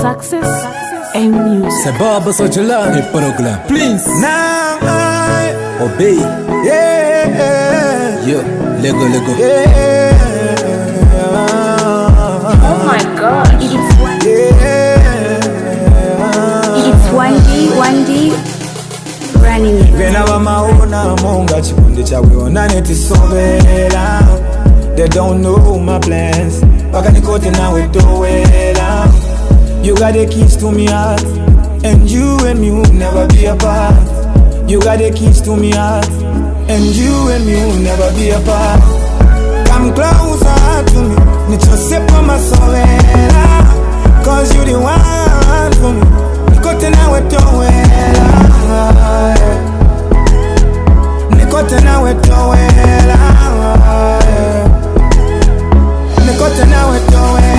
Success and music. C'est Baba Sojalan et programme. Please. Now I Obey. yeah Yo, Lego. yeah Oh my god. It's one day running it. Vena vamaona monga chikundi chawiona netisobela. They don't know my plans vakanikote nawe towela. You got the keys to me heart, and you and me will never be apart. You got the keys to me heart, and you and me will never be apart. Come closer to me, nichosepwa masovela, cause you the one for me. Nikote nawe towela, nikote nawe towela, nikote nawe towela.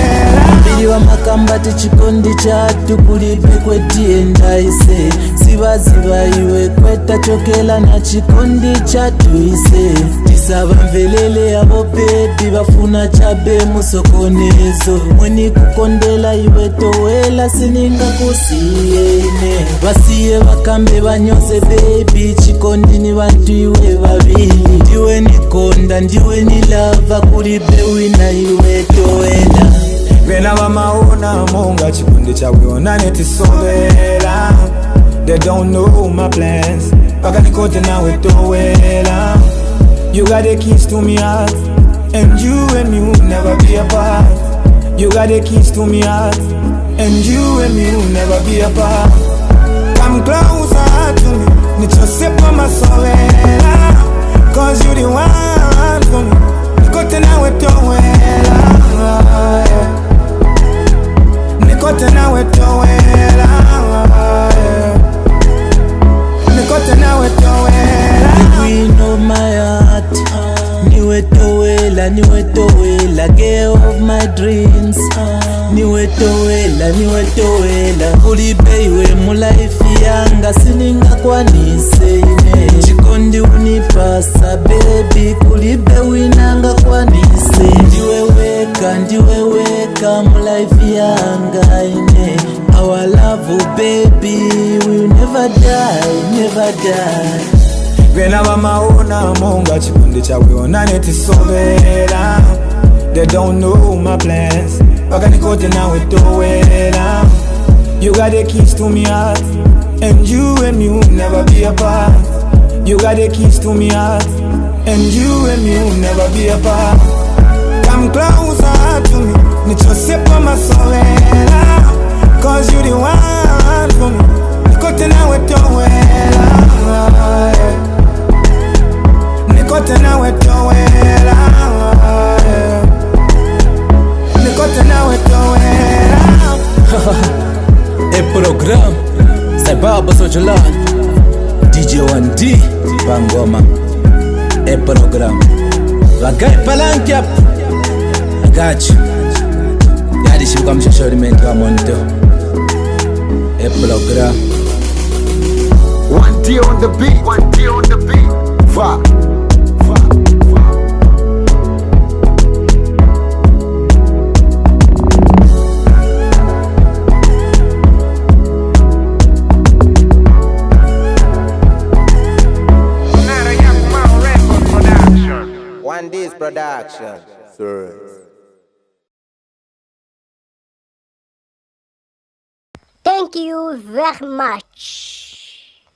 Biliwa makambati chikondi chatu kulipe kwetienda ise sibaziba iwe kweta chokela na chikondi chatu ise tisaba mvelele abo bebi bafuna chabe musokonezo mweni kukondela iwe towela sininga kusiyene basiye bakambe banyoze bebi chikondi ni bantu iwe babili ndiwe nikonda ndiwe nilava kulipe wina iwe towela. Vena vamaona monga chikundi chawiona netisobela. They don't know my plans vakanikote nawe towela. You got the keys to me heart, and you and me will never be apart. You got the keys to me heart, and you and me will never be apart. Come closer to me, nichosepwa masovela, cause you the one for me. Nikote nawe towela, nikote nawe towela, nikote nawe towela. The queen of my heart, niwe towela, girl of my dreams. Niwe towela, kulipe iwe mu life yanga sininga kwanise ine. Chikondi unipasa baby, kulipe winanga kwanise. Ndiwe weka mu life yanga ine. Our love baby will never die. Vena vamaona monga chikundi chawiona netisobela. They don't know my plans vakanikote nawe towela. You got the keys to me heart, and you and me will never be apart. You got the keys to me heart, and you and me will never be apart. Come closer to me, nichosepwa masovela, cause you the one for me. Nikote nawe towela, nikote nawe towela, nikote nawe towela. Et programme. C'est Baba Sojalan. DJ 1D. Bangoma. Et programme. Vagai palankiap. I got you. Yadi shibuka mshashori menti wa monto. Et programme. 1D on the beat. Va. One D's production. Sir. Thank you very much.